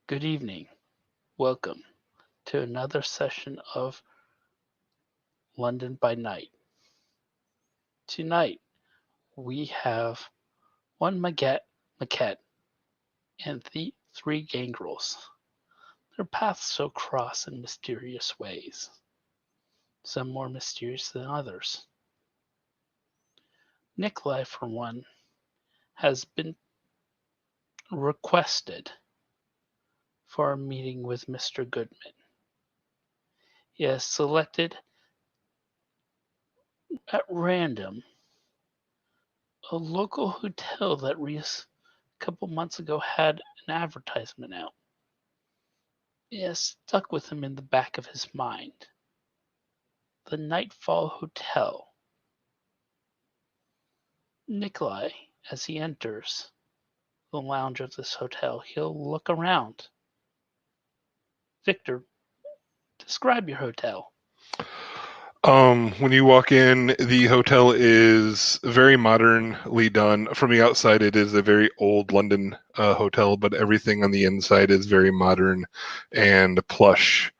Good evening. Welcome to another session of London by Night. Tonight we have one Maquette and the three gangrels. Their paths so cross in mysterious ways, some more mysterious than others. Nikolai, for one, has been requested for a meeting with Mr. Goodman. He has selected at random a local hotel that a couple months ago had an advertisement out. It has stuck with him in the back of his mind. The Nightfall Hotel. Nikolai, as he enters the lounge of this hotel, he'll look around. Victor, describe your hotel. When you walk in, the hotel is very modernly done. From the outside, it is a very old London hotel, but everything on the inside is very modern and plush.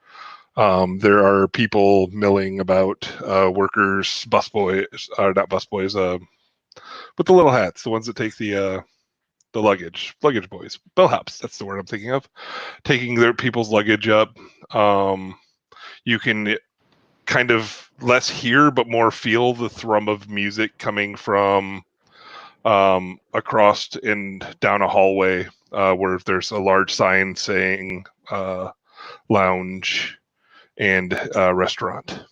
There are people milling about, workers, busboys, not busboys, with the little hats, the ones that take the luggage boys, bellhops. That's the word I'm thinking of, taking their people's luggage up. You can kind of less hear but more feel the thrum of music coming from across and down a hallway where there's a large sign saying lounge and restaurant.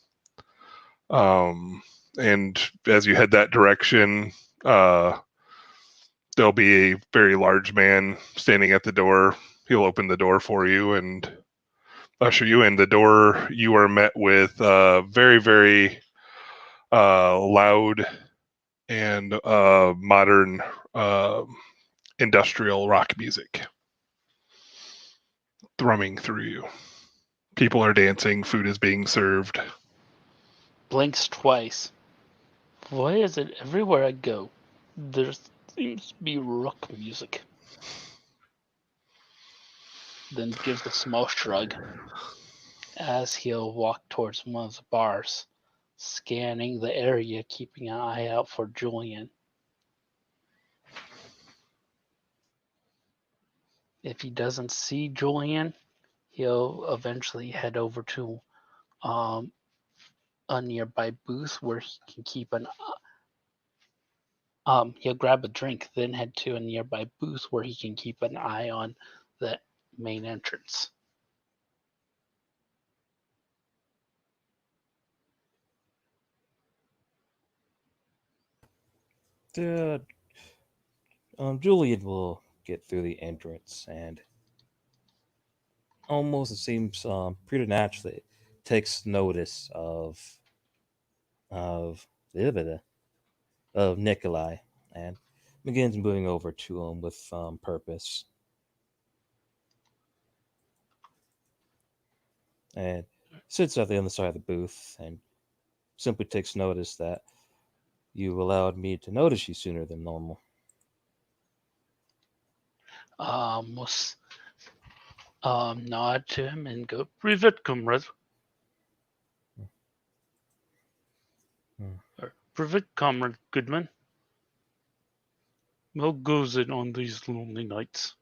And as you head that direction, uh, there'll be a very large man standing at the door. He'll open the door for you and usher you in. The door, you are met with very, very loud and modern industrial rock music thrumming through you. People are dancing, food is being served. Blinks twice. Why is it everywhere I go, there seems to be rock music? Then gives a small shrug as he'll walk towards one of the bars, scanning the area, keeping an eye out for Julian. If he doesn't see Julian, he'll eventually head over to um, a nearby booth where he can keep an he'll grab a drink, then head to a nearby booth where he can keep an eye on the main entrance. Uh, Julian will get through the entrance and almost it seems preternaturally takes notice of of Nikolai and begins moving over to him with purpose and sits at the other side of the booth and simply takes notice that you allowed me to notice you sooner than normal. Must nod to him and go, "Privet, comrade." Hmm. Or, "Privet, comrade Goodman. How goes it on these lonely nights?"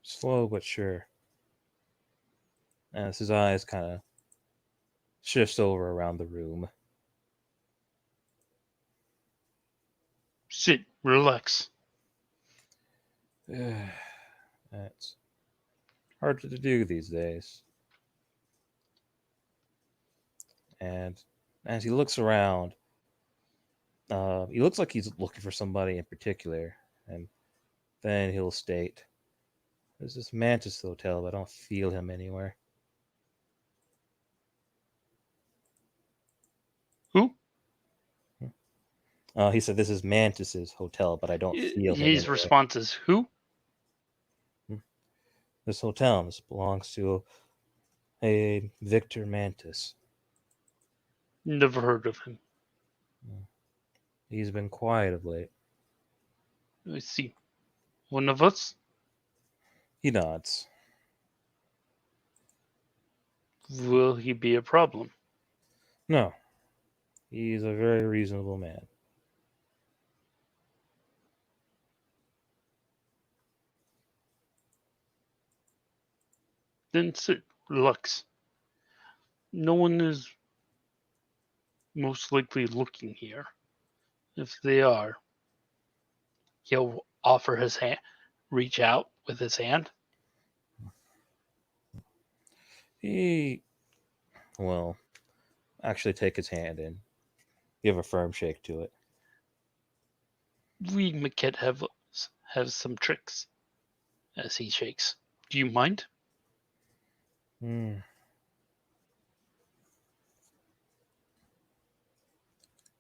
Slow but sure. As his eyes kind of shifts over around the room. Sit, relax. It's hard to do these days. And as he looks around, he looks like he's looking for somebody in particular. And then he'll state, "There's this Mantis Hotel, but I don't feel him anywhere." Who? He said, "This is Mantis's hotel, but I don't feel him His anywhere." response is, "Who?" Hmm. This belongs to a Victor Mantis. Never heard of him. Hmm. He's been quiet of late. Let me see. One of us? He nods. Will he be a problem? No, he's a very reasonable man. Then sit, relax. No one is most likely looking here. If they are, he'll offer his hand, reach out with his hand. He will actually take his hand and give a firm shake to it. We Maquette have some tricks. As he shakes. Do you mind? Hmm.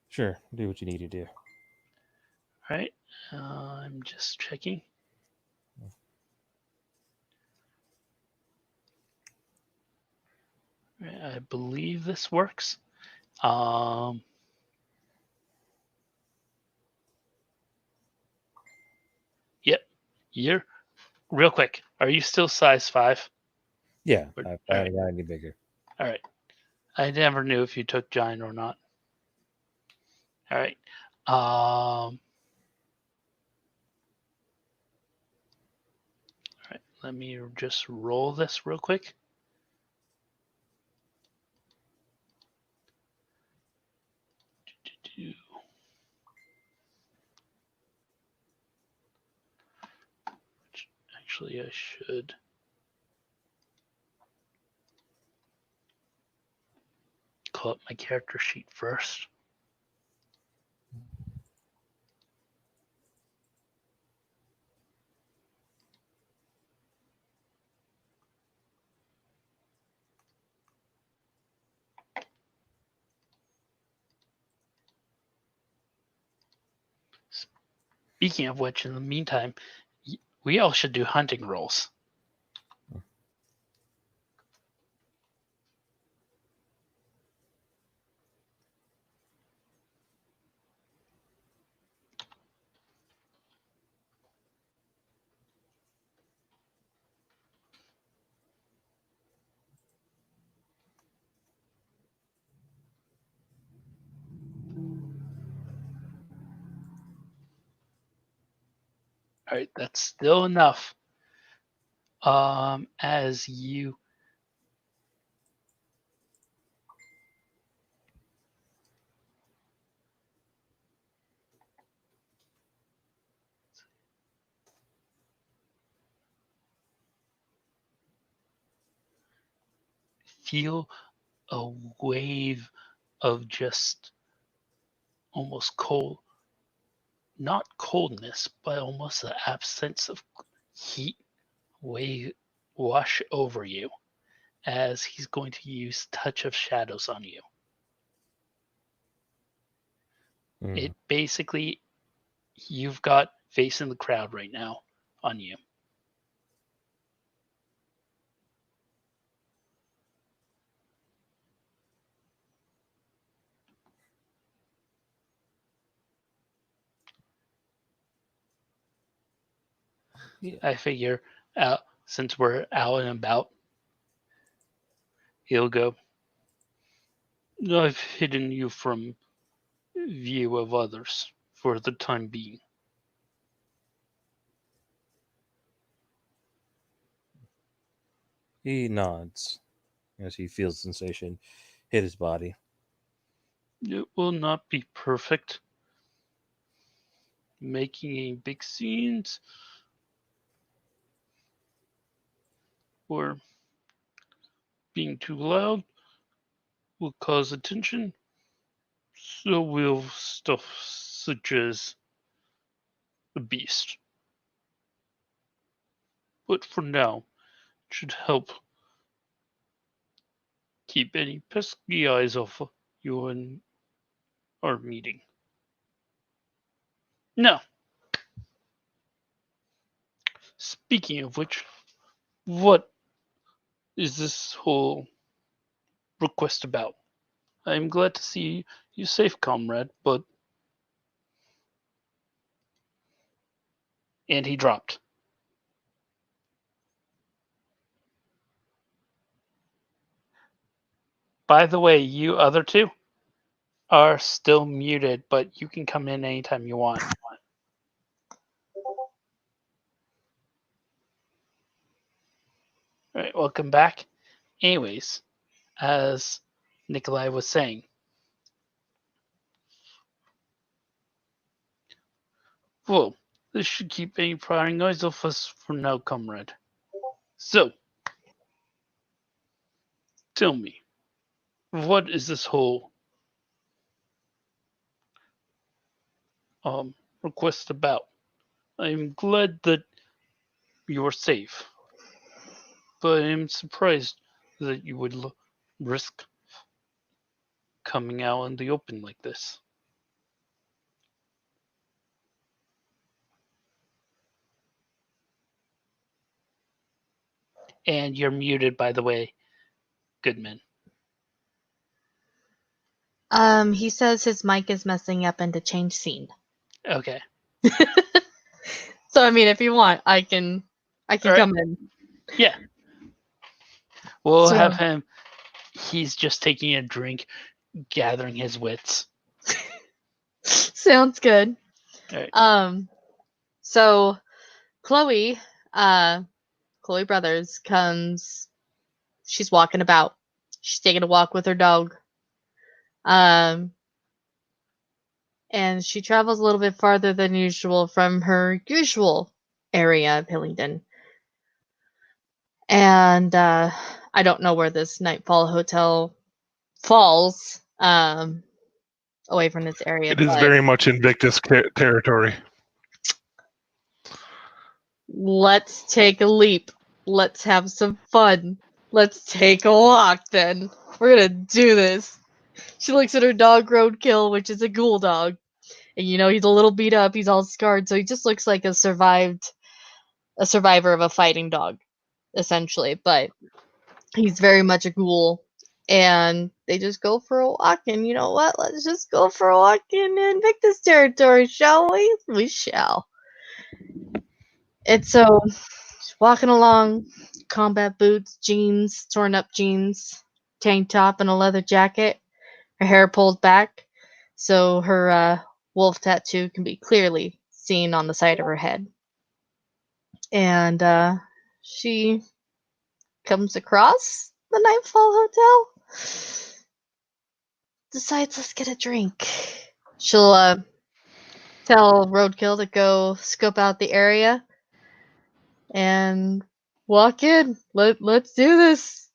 Sure, do what you need to do. All right. I'm just checking. Right, I believe this works. Yep. You're real quick. Are you still size 5? Yeah, But- I all haven't got any bigger. All right. I never knew if you took giant or not. All right. All right. Let me just roll this real quick. Actually, I should. Call up my character sheet first. Speaking of which, in the meantime, we all should do hunting rolls. All right, that's still enough. As you feel a wave of just almost cold, not coldness, but almost the absence of heat wash over you as he's going to use Touch of Shadows on you. Hmm. It basically, you've got facing the crowd right now on you. I figure since we're out and about, he'll go, I've hidden you from view of others for the time being. He nods as he feels the sensation hit his body. It will not be perfect. Making big scenes or being too loud will cause attention. So will stuff such as the beast. But for now, it should help keep any pesky eyes off you in our meeting. Now, speaking of which, what is this whole request about? I am glad to see you safe, comrade, but And he dropped. By the way, you other two are still muted, but you can come in anytime you want. All right, welcome back. Anyways, as Nikolai was saying, whoa, this should keep any prying noise off us for now, comrade. So, tell me, what is this whole request about? I'm glad that you're safe, but I'm surprised that you would risk coming out in the open like this. And you're muted, by the way, Goodman. He says his mic is messing up and to change scene. Okay. So I mean, if you want, I can Alright. come in. Yeah. We'll So- have him. He's just taking a drink, gathering his wits. Sounds good. Alright. So Chloe Brothers comes. She's walking about. She's taking a walk with her dog. And she travels a little bit farther than usual from her usual area of Hillingdon. And I don't know where this Nightfall Hotel falls away from this area. It is very much Invictus territory. Let's take a leap. Let's have some fun. Let's take a walk then. We're gonna do this. She looks at her dog Roadkill, which is a ghoul dog. And you know, he's a little beat up, he's all scarred, so he just looks like a survivor of a fighting dog, essentially. But he's very much a ghoul. And they just go for a walk, and you know what? Let's just go for a walk in Invictus territory, shall we? We shall. And so, she's walking along, combat boots, jeans, torn up jeans, tank top, and a leather jacket. Her hair pulled back, so her wolf tattoo can be clearly seen on the side of her head. And she comes across the Nightfall Hotel. Decides, let's get a drink. She'll tell Roadkill to go scope out the area and walk in. Let's do this.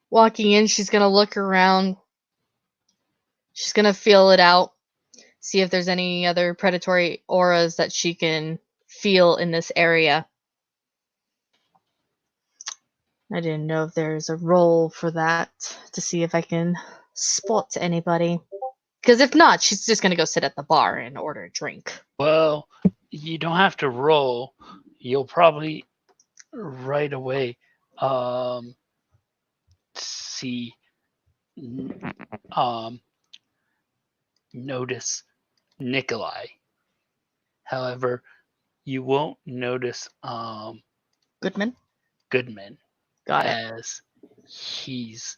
Walking in, she's gonna look around. She's gonna feel it out, see if there's any other predatory auras that she can feel in this area. I didn't know if there's a role for that to see if I can spot anybody. Because if not, she's just gonna go sit at the bar and order a drink. Well, you don't have to roll. You'll probably right away see notice Nikolai. However, you won't notice Goodman? Goodman Got it. as he's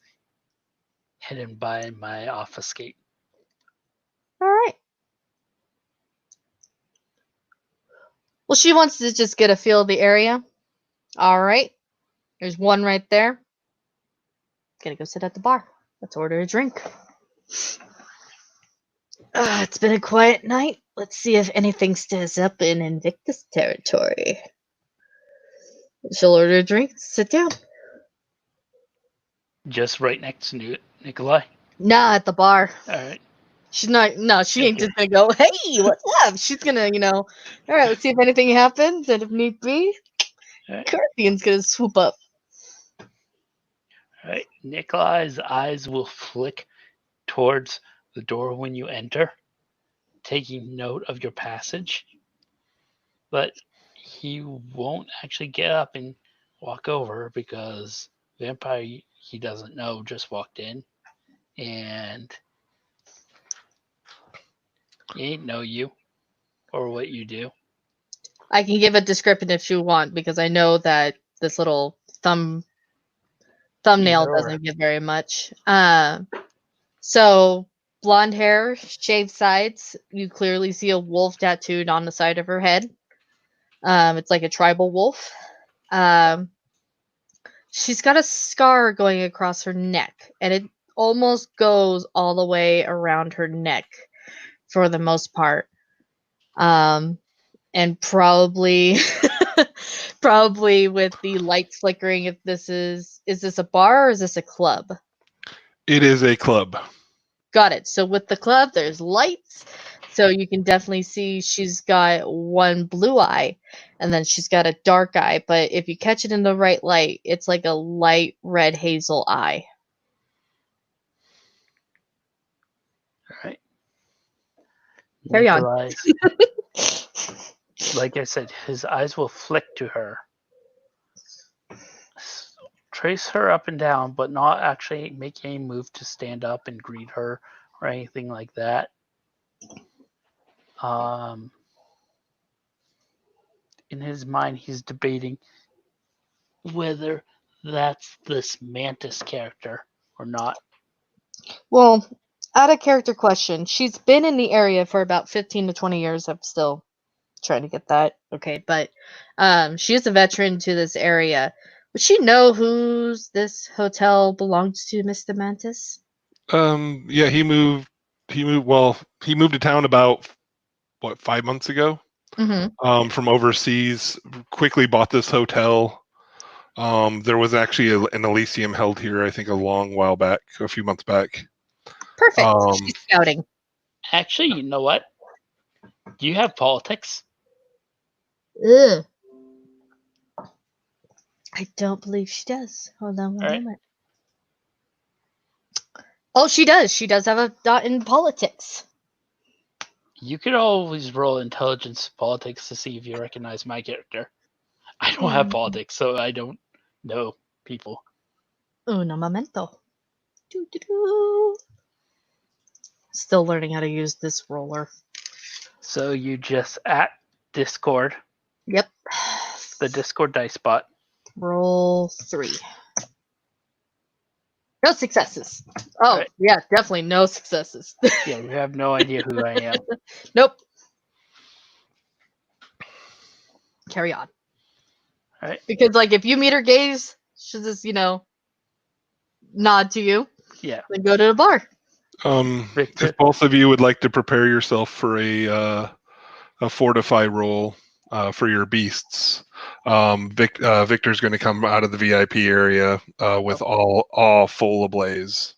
hidden by my office gate. Alright. Well, she wants to just get a feel of the area. Alright. There's one right there. Gonna go sit at the bar. Let's order a drink. It's been a quiet night. Let's see if anything stirs up in Invictus territory. She'll order a drink, sit down. Just right next to Nikolai. Nah, at the bar. Alright. She's not, no, she ain't Okay. just gonna go, hey, what's up? She's gonna, alright, let's see if anything happens, and if need be, Alright. Carthian's gonna swoop up. Alright. Nikolai's eyes will flick towards the door when you enter, taking note of your passage. But he won't actually get up and walk over because vampire he doesn't know just walked in. and he ain't know you or what you do. I can give a description if you want, because I know that this little thumbnail Either or. doesn't give very much. So blonde hair, shaved sides. You clearly see a wolf tattooed on the side of her head. It's like a tribal wolf. She's got a scar going across her neck, and it almost goes all the way around her neck for the most part. And probably probably with the lights flickering, if this is this a bar or is this a club? It is a club. Got it. So with the club, there's lights. So you can definitely see she's got one blue eye and then she's got a dark eye. But if you catch it in the right light, it's like a light red hazel eye. All right. Carry on. Your eyes. Like I said, his eyes will flick to her. Trace her up and down, but not actually make any move to stand up and greet her or anything like that. In his mind, he's debating whether that's this Mantis character or not. Well, out of character question, she's been in the area for about 15 to 20 years. I'm still trying to get that. Okay, but she is a veteran to this area. Would she know whose this hotel belongs to, Mr. Mantis? Yeah, he moved to town about 5 months ago. Mm-hmm. From overseas. Quickly bought this hotel. There was actually an Elysium held here, I think, a few months back. Perfect. She's scouting. Actually, you know what? Do you have politics? Ugh. I don't believe she does. Hold on one moment. Oh, she does. She does have a dot in politics. You could always roll intelligence politics to see if you recognize my character. I don't have politics, so I don't know people. Uno momento. Doo-doo-doo. Still learning how to use this roller. So you just at Discord. Yep. The Discord dice bot. Roll 3. No successes. Oh, right. Yeah, definitely no successes. Yeah, we have no idea who I am. Nope. Carry on. All right. Because, like, if you meet her gaze, she'll just, nod to you. Yeah. Then go to the bar. Victor. If both of you would like to prepare yourself for a fortify roll for your beasts, Victor's going to come out of the VIP area with all full ablaze.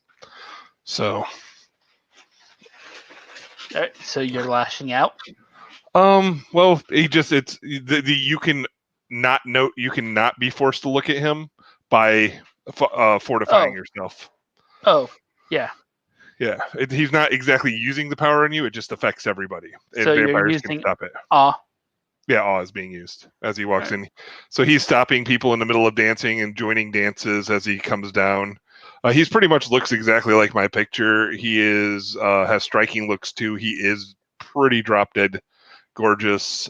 So. All right, so you're lashing out. Well, you can not be forced to look at him by fortifying yourself. Oh, yeah. Yeah, he's not exactly using the power on you. It just affects everybody. So you're using awe. Yeah, awe is being used as he walks in. So he's stopping people in the middle of dancing and joining dances as he comes down. He's pretty much looks exactly like my picture. He has striking looks too. He is pretty drop dead gorgeous.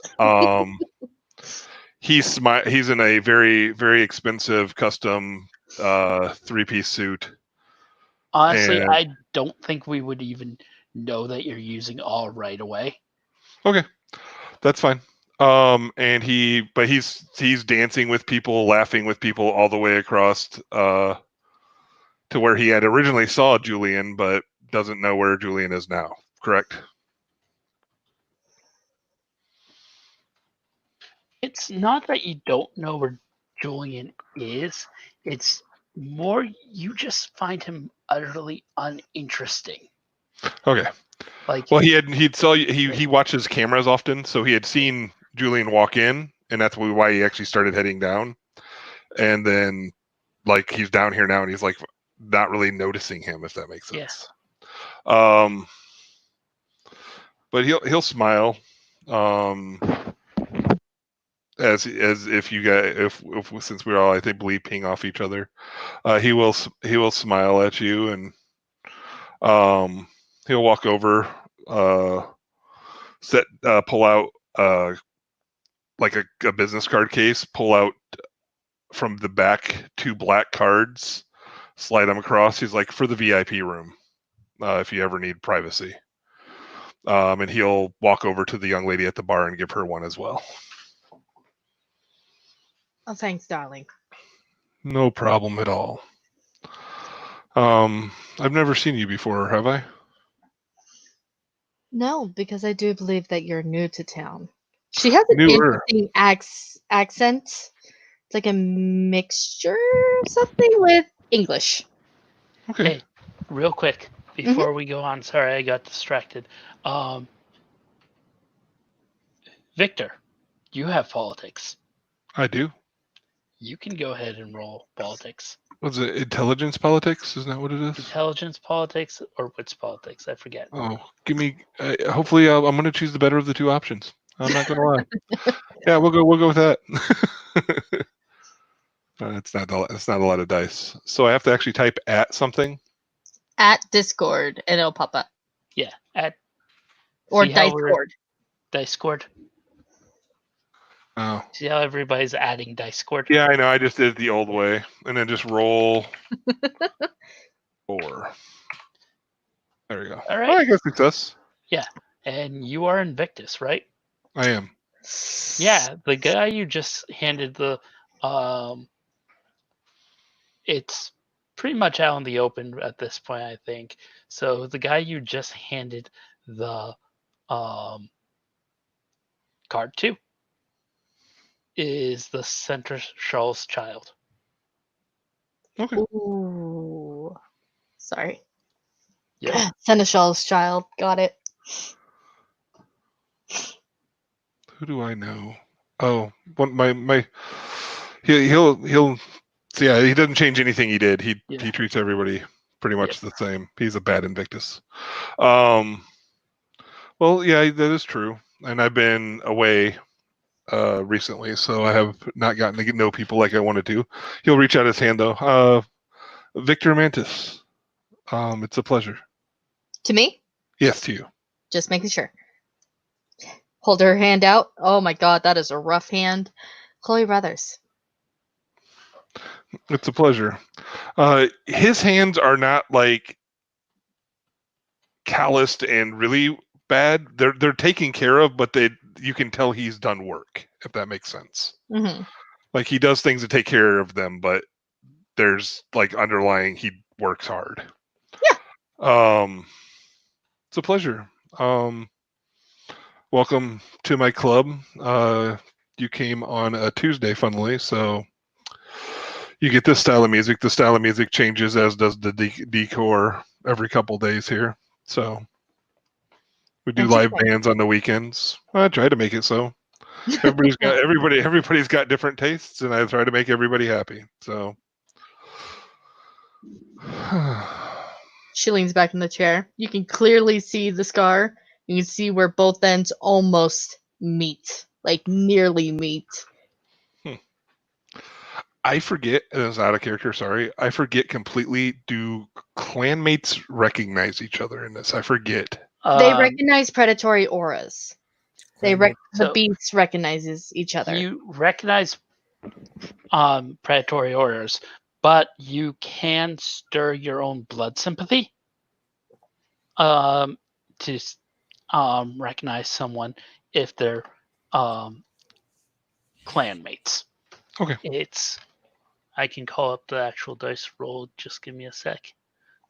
He's in a very, very expensive custom 3-piece suit. Honestly, I don't think we would even know that you're using all right away. Okay, that's fine. And he's dancing with people, laughing with people all the way across to where he had originally saw Julian, but doesn't know where Julian is now. Correct? It's not that you don't know where Julian is. It's more you just find him utterly uninteresting. Okay. Like, well, he watches cameras often, so he had seen Julian walk in, and that's why he actually started heading down. And then, like, he's down here now, and he's like not really noticing him, if that makes sense. Yeah. But he'll smile. As if you guys, if since we're all, I think, bleeping off each other, he will smile at you, and He'll walk over, pull out like a business card case, pull out from the back 2 black cards, slide them across. He's like, for the VIP room, if you ever need privacy. And he'll walk over to the young lady at the bar and give her one as well. Oh, thanks, darling. No problem at all. I've never seen you before, have I? No, because I do believe that you're new to town. She has an Newer. interesting accent. It's like a mixture of something with English. Okay. Hey, real quick before we go on. Sorry, I got distracted. Victor, you have politics. I do. You can go ahead and roll politics. Was it intelligence politics? Isn't that what it is? Intelligence politics or wits politics? I forget. Oh, give me. Hopefully, I'm going to choose the better of the 2 options. I'm not going to lie. Yeah, we'll go with that. It's not a lot of dice. So I have to actually type at something. At Discord, and it'll pop up. Yeah, at Or see how we're- Discord. Discord. Oh, See how everybody's adding Discord? yeah, I know. I just did it the old way, and then just roll 4. There we go. All right. Oh, I got success. And you are Invictus, right? I am. Yeah, the guy you just handed the it's pretty much out in the open at this point, I think. So the guy you just handed the card to is the Seneschal's child. Okay. Ooh. Sorry. Yeah. Seneschal's child. Got it. Who do I know? Oh, my. He'll. Yeah, he doesn't change anything he did. He treats everybody pretty much the same. He's a bad Invictus. Well, yeah, that is true. And I've been away recently, so I have not gotten to know people like I wanted to. He'll reach out his hand though. Victor Mantis. It's a pleasure. To me? Yes, to you. Just making sure. Hold her hand out. Oh my god, that is a rough hand. Chloe Brothers. It's a pleasure. His hands are not like calloused and really bad. They're taken care of, but you can tell he's done work, if that makes sense. Mm-hmm. Like he does things to take care of them, but there's like underlying he works hard. Yeah. It's a pleasure. Welcome to my club. You came on a Tuesday, funnily, so you get this style of music. The style of music changes, as does the decor every couple days here. So we do live bands on the weekends. I try to make it so. Everybody's got different tastes, and I try to make everybody happy. So She leans back in the chair. You can clearly see the scar. You can see where both ends almost meet, like nearly meet. I forget, and it's out of character, sorry. I forget completely. Do clanmates recognize each other in this? I forget. They recognize predatory auras. The beast recognizes each other. You recognize predatory auras, but you can stir your own blood sympathy to recognize someone if they're clanmates. Okay. I can call up the actual dice roll. Just give me a sec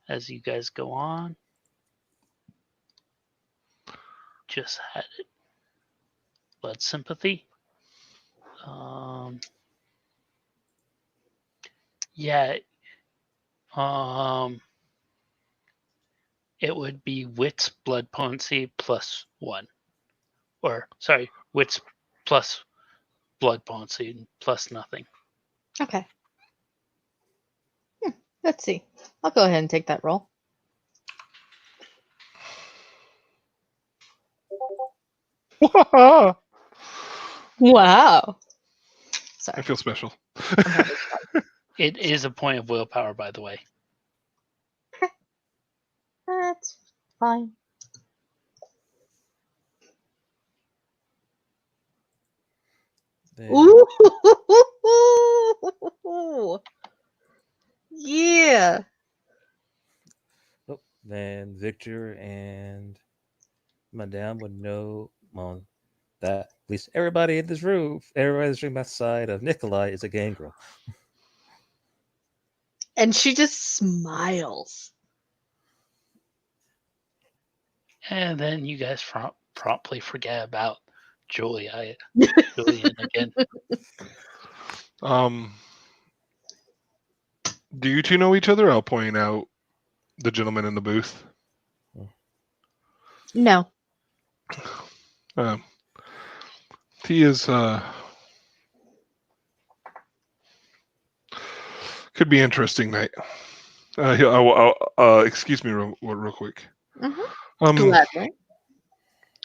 as you guys go on. Just had it. Blood sympathy. Yeah. It would be wits blood potency +1. Or sorry, wits plus blood potency plus nothing. Okay. Let's see. I'll go ahead and take that roll. Wow. Sorry. I feel special. It is a point of willpower, by the way. fine. Then, Ooh! Yeah! then Victor and Madame would know that at least everybody in this room, everybody in this room outside of Nikolai is a gangrel. And she just smiles. And then you guys promptly forget about Julian again. Do you two know each other? I'll point out the gentleman in the booth. No. He is could be interesting night. Excuse me real quick. Gladly.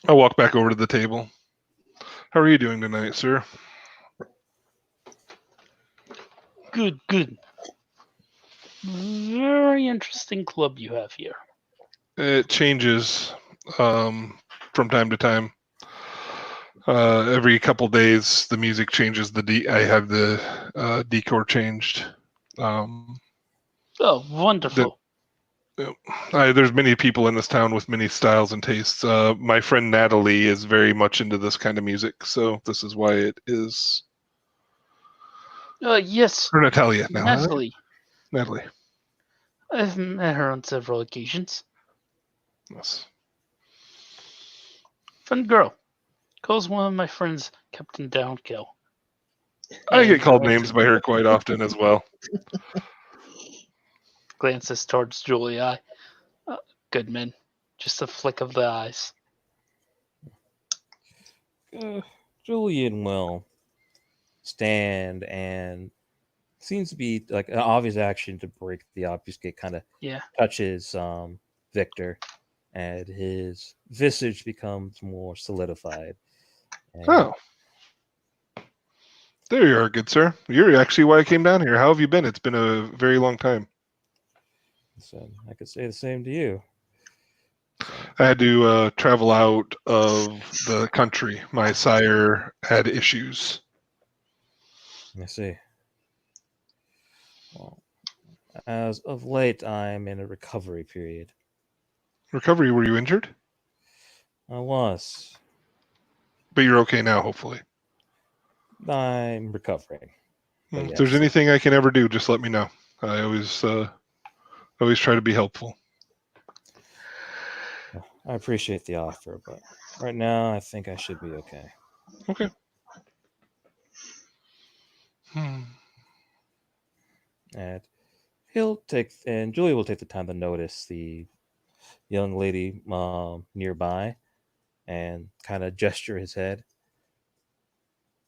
I'll walk back over to the table. How are you doing tonight, sir? Good. Very interesting club you have here. It changes from time to time. Every couple days, the music changes. I have the decor changed. Oh, wonderful. There's many people in this town with many styles and tastes. My friend Natalie is very much into this kind of music, so this is why it is. Yes, Or Natalia now. Natalie. Natalie. I've met her on several occasions. Yes. Fun girl. Calls one of my friends Captain Downkill. I get called names by her quite often as well. Glances towards Julia. Goodman. Just a flick of the eyes. Julian will stand and seems to be like an obvious action to break the obfuscate, kind of touches Victor, and his visage becomes more solidified. And Oh. There you are, good sir. You're actually why I came down here. How have you been? It's been a very long time. so I could say the same to you. I had to travel out of the country. My sire had issues. I see. Well, as of late, I'm in a recovery period. Recovery, were you injured? I was. But you're okay now, hopefully. I'm recovering. But If yes. there's anything I can ever do, just let me know. I always try to be helpful. I appreciate the offer, but right now I think I should be okay. Okay. And Julie will take the time to notice the young lady nearby and kind of gesture his head.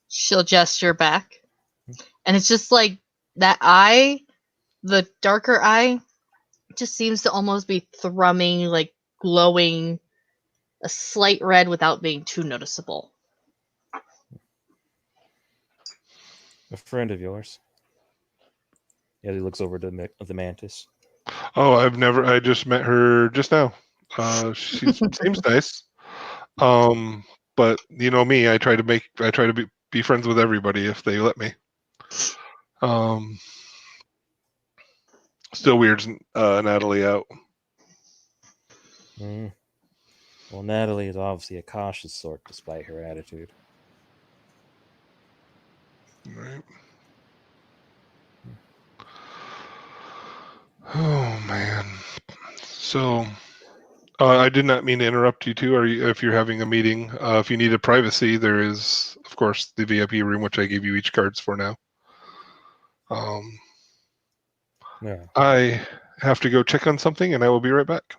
She'll gesture back. And it's just like that eye, the darker eye, just seems to almost be thrumming, like glowing a slight red without being too noticeable. A friend of yours. Yeah, he looks over to the mantis. Oh, I just met her just now. She seems nice. But you know me, I try to be friends with everybody if they let me. Still weirds Natalie out. Well, Natalie is obviously a cautious sort despite her attitude. Right. Oh man. So I did not mean to interrupt you two. If you're having a meeting, if you needed privacy, there is, of course, the VIP room, which I gave you each cards for now. Yeah. I have to go check on something, and I will be right back.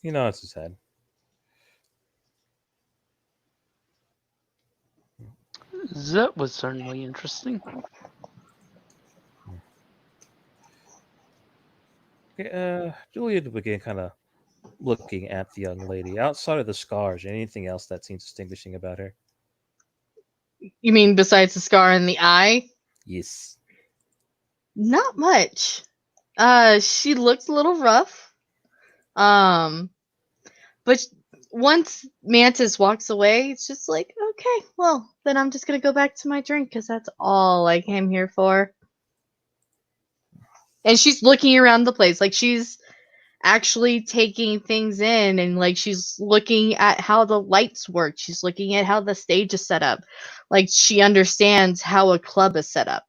He nods his head. That was certainly interesting. Okay, Julia to begin kind of looking at the young lady. Outside of the scars, anything else that seems distinguishing about her? You mean besides the scar in the eye? Yes. Not much. She looks a little rough. But once Mantis walks away, it's just like, okay, well, then I'm just gonna go back to my drink because that's all I came here for. And she's looking around the place, like she's actually taking things in, and like she's looking at how the lights work. She's looking at how the stage is set up. Like she understands how a club is set up.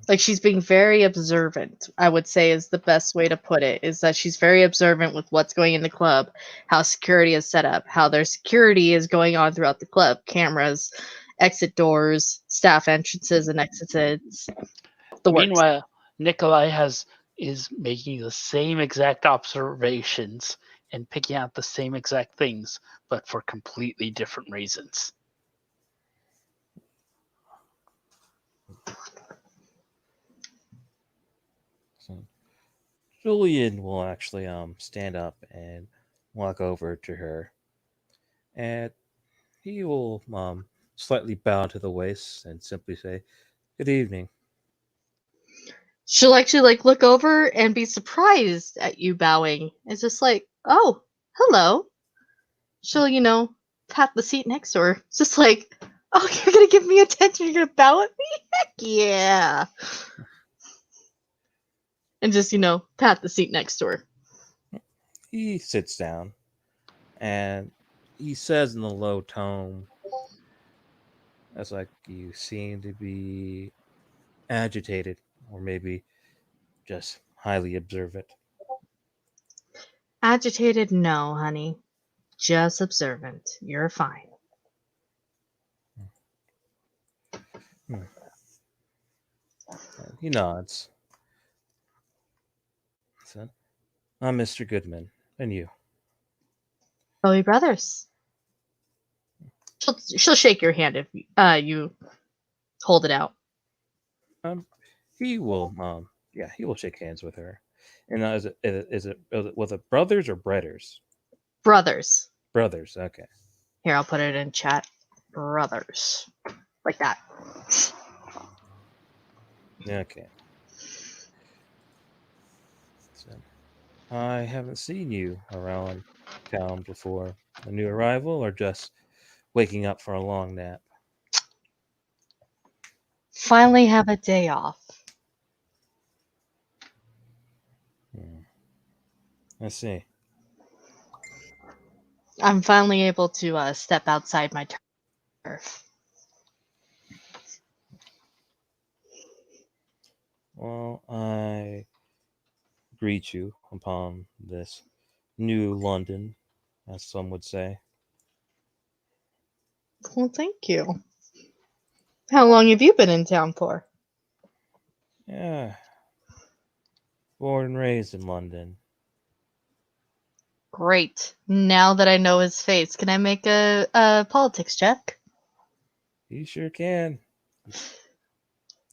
Like she's being very observant, I would say is the best way to put it, is that she's very observant with what's going in the club, how security is set up, how their security is going on throughout the club, cameras, exit doors, staff entrances and exits, the works. Meanwhile, Nikolai is making the same exact observations and picking out the same exact things, but for completely different reasons. So Julian will actually stand up and walk over to her, and he will slightly bow to the waist and simply say, "Good evening." She'll actually like look over and be surprised at you bowing. It's just like, oh, hello. She'll, pat the seat next to her. It's just like, oh, you're gonna give me attention, you're gonna bow at me? Heck yeah. And just, pat the seat next to her. He sits down and he says in a low tone, "It's like you seem to be agitated, or maybe just highly observant." Agitated? No, honey. Just observant. You're fine. And he nods. Said, "I'm Mr. Goodman, and you?" Bowie Brothers. She'll shake your hand if you hold it out. He will he will shake hands with her. And is it was it brothers or breaders? Brothers. Brothers, okay. Here, I'll put it in chat. Brothers. Like that. Okay. So, I haven't seen you around town before. A new arrival or just waking up for a long nap? Finally have a day off. I see. I'm finally able to step outside my turf. Well, I greet you upon this new London, as some would say. Well, thank you. How long have you been in town for? Yeah. Born and raised in London. Great. Now that I know his face, can I make a politics check? You sure can.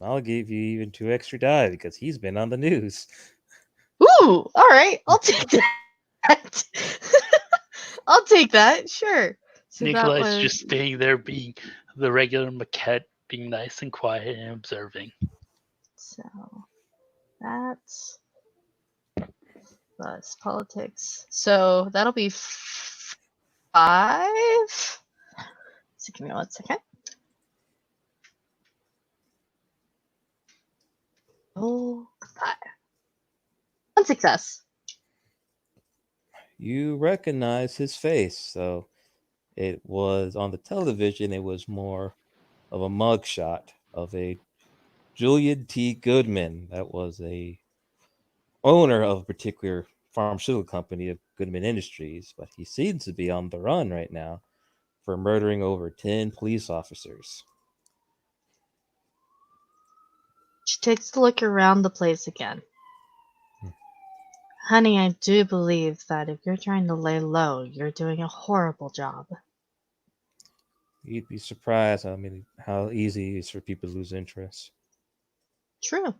I'll give you even 2 extra die because he's been on the news. Ooh, all right. I'll take that. I'll take that. Sure. So Nikolai's just staying there being the regular maquette, being nice and quiet and observing. So that's plus politics. So that'll be 5. So give me 1 second. Oh, 5. 1 success. You recognize his face, so it was on the television. It was more of a mugshot of a Julian T. Goodman. That was a owner of a particular pharmaceutical company of Goodman Industries, but he seems to be on the run right now for murdering over 10 police officers. She takes a look around the place again. Honey, I do believe that if you're trying to lay low, you're doing a horrible job. You'd be surprised how easy it is for people to lose interest. True.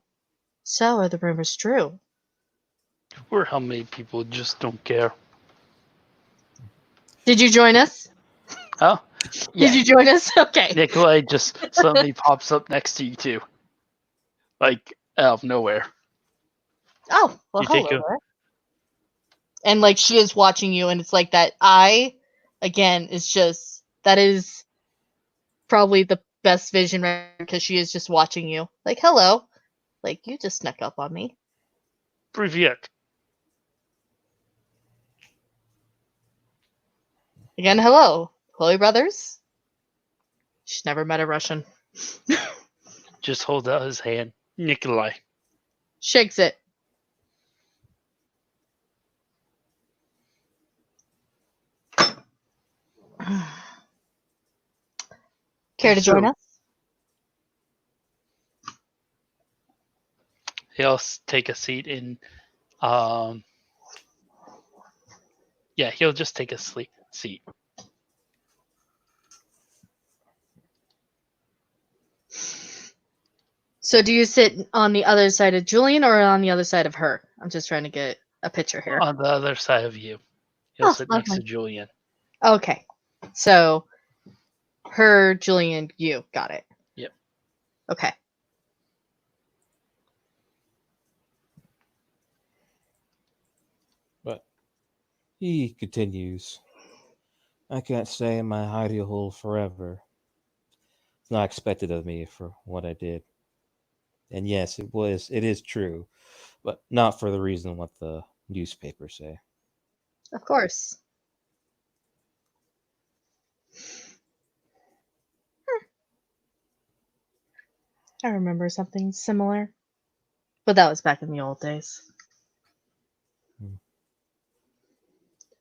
So are the rumors true? Or how many people just don't care. Did you join us? Oh, yeah. Did you join us? Okay. Nikolai just suddenly pops up next to you too. like out of nowhere. Oh, well, You take hello a- there. And like she is watching you, and it's like that eye again is just that is probably the best vision right because she is just watching you. Like, hello. Like you just snuck up on me. Privyet. Again, hello. Chloe Brothers? She's never met a Russian. Just holds out his hand. Nikolai. Shakes it. Care to join So- us? He'll take a seat in. Yeah, he'll just take a seat. So do you sit on the other side of Julian or on the other side of her? I'm just trying to get a picture here. On the other side of you. He'll Oh, sit next to lovely. Julian. Okay. So her, Julian, you. Got it. Yep. Okay. But he continues. I can't stay in my hidey hole forever. It's not expected of me for what I did. And yes, it is true, but not for the reason what the newspapers say. Of course. I remember something similar. But that was back in the old days. Hmm.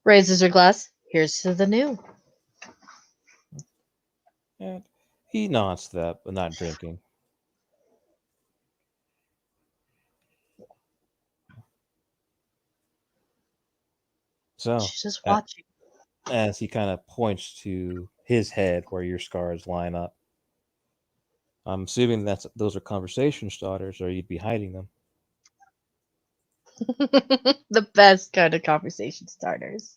Raises her glass. Here's to the new. And he nods to that, but not drinking. So, She's just uh, watching. as he kind of points to his head where your scars line up, I'm assuming those are conversation starters, or you'd be hiding them. The best kind of conversation starters.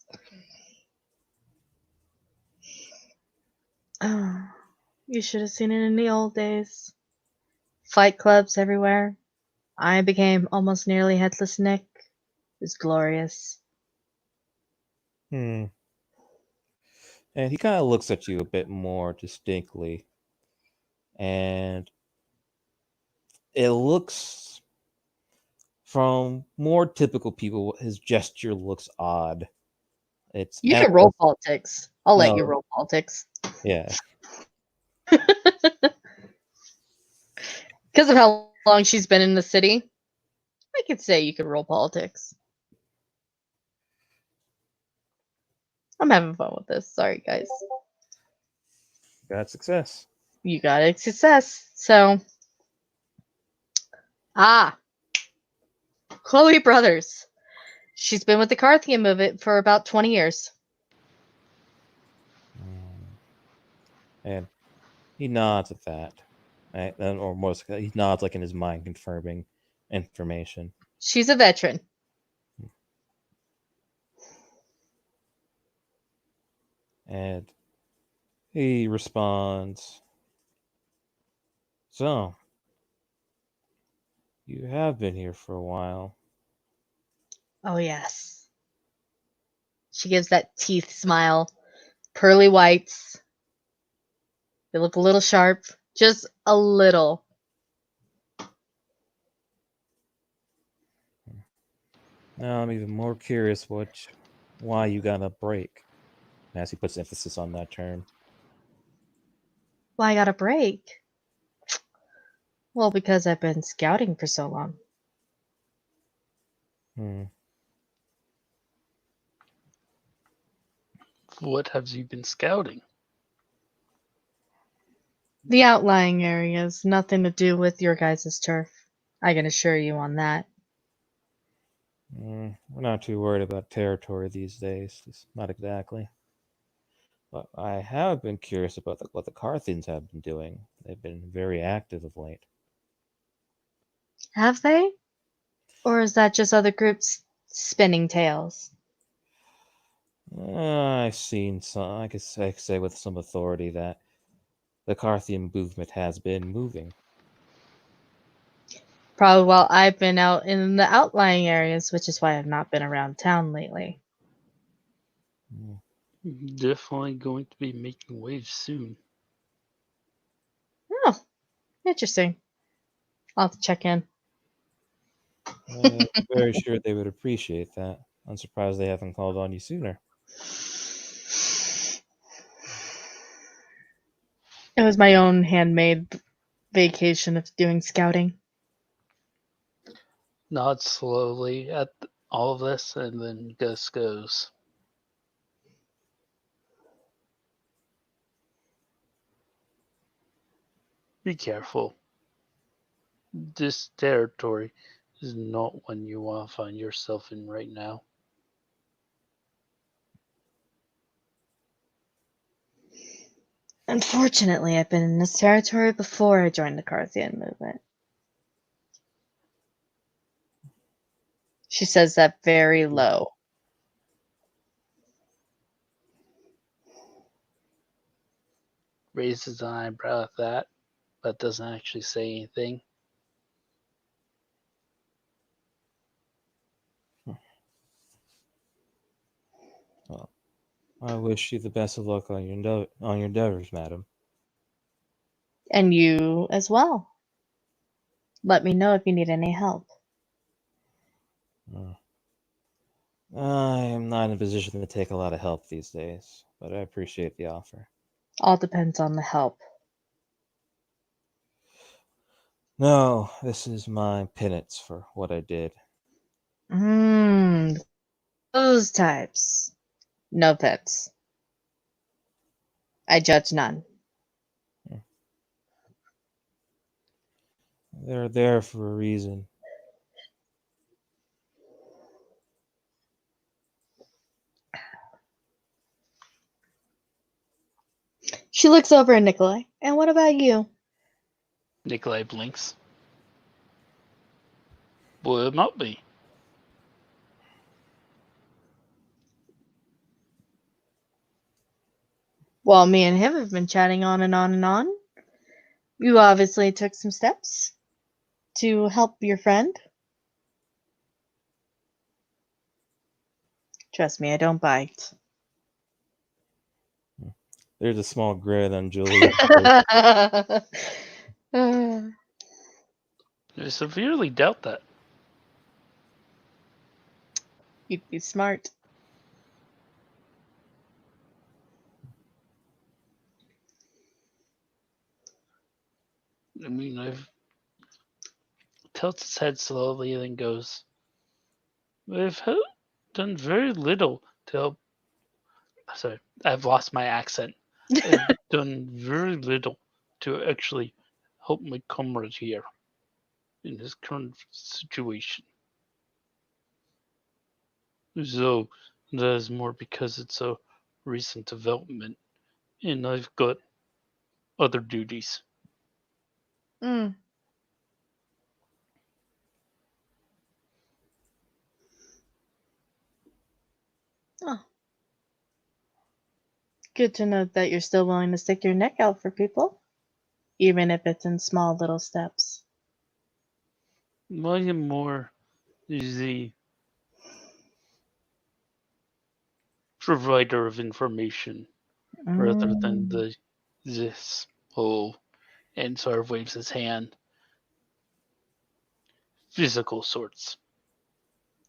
Oh, you should have seen it in the old days. Fight clubs everywhere. I became almost nearly headless Nick. It was glorious. And he kind of looks at you a bit more distinctly, and it looks, from more typical people, his gesture looks odd. It's You can roll effortless. politics. I'll let you No. roll politics. Yeah, Because of how long she's been in the city, I could say you could roll politics. I'm having fun with this. Sorry, guys. got success. You got a success. So, Chloe Brothers. She's been with the Carthian movement for about 20 years. And he nods at that, right? Or most, he nods like in his mind, confirming information. She's a veteran. And he responds, "So, you have been here for a while." Oh, yes. She gives that teeth smile. Pearly whites. They look a little sharp. Just a little. Now I'm even more curious why you got a break. As he puts emphasis on that term. Well, I got a break. Well, because I've been scouting for so long. What have you been scouting? The outlying areas, nothing to do with your guys' turf. I can assure you on that. We're not too worried about territory these days. Just not exactly. But I have been curious about what the Carthians have been doing. They've been very active of late. Have they? Or is that just other groups spinning tales? I've seen some. I could say with some authority that the Carthian movement has been moving. Probably while I've been out in the outlying areas, which is why I've not been around town lately. Definitely going to be making waves soon. Oh, interesting. I'll have to check in. I'm very sure they would appreciate that. I'm surprised they haven't called on you sooner. It was my own handmade vacation of doing scouting. Nods slowly at all of this, and then Gus goes, "Be careful. This territory is not one you want to find yourself in right now." Unfortunately, I've been in this territory before I joined the Carthian movement. She says that very low. Raises an eyebrow at that, but doesn't actually say anything. Well, I wish you the best of luck on your endeavors, madam. And you as well. Let me know if you need any help. I am not in a position to take a lot of help these days, but I appreciate the offer. All depends on the help. No, this is my penance for what I did. Those types. No pets. I judge none. They're there for a reason. She looks over at Nikolai. And what about you? Nikolai blinks. Well, it might be. Well, me and him have been chatting on and on and on. You obviously took some steps to help your friend. Trust me, I don't bite. There's a small grin on Julia's face. I severely doubt that. You'd be smart. I mean, I've tilts its head slowly and then goes, "I've done very little to help." Sorry, I've lost my accent. I've done very little to actually help my comrade here in his current situation. So that is more because it's a recent development, and I've got other duties. Mm. Oh. Good to know that you're still willing to stick your neck out for people, even if it's in small little steps. I am more the provider of information rather than this whole, and sort of waves his hand, physical sorts.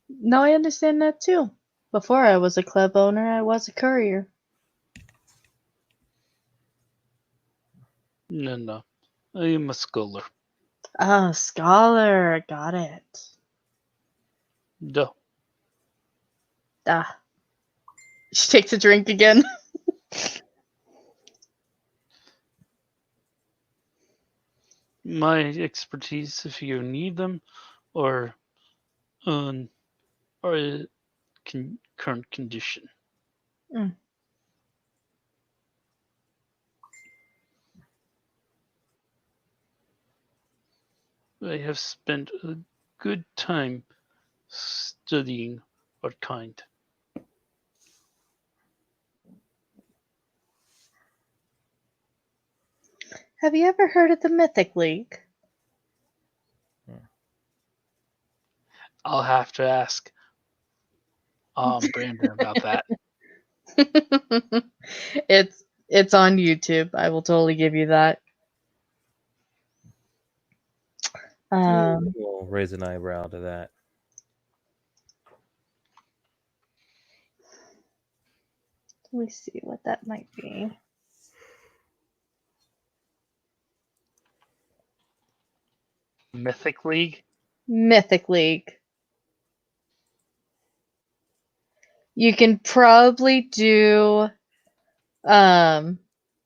No, I understand that too. Before I was a club owner, I was a courier. No, I am a scholar. Oh, scholar. Got it. Duh. Ah. She takes a drink again. My expertise, if you need them, or or current condition. Mm. I have spent a good time studying what kind. Have you ever heard of the Mythic League? I'll have to ask Brandon about that. it's on YouTube. I will totally give you that. We'll raise an eyebrow to that. Let me see what that might be. Mythic League. Mythic League. You can probably do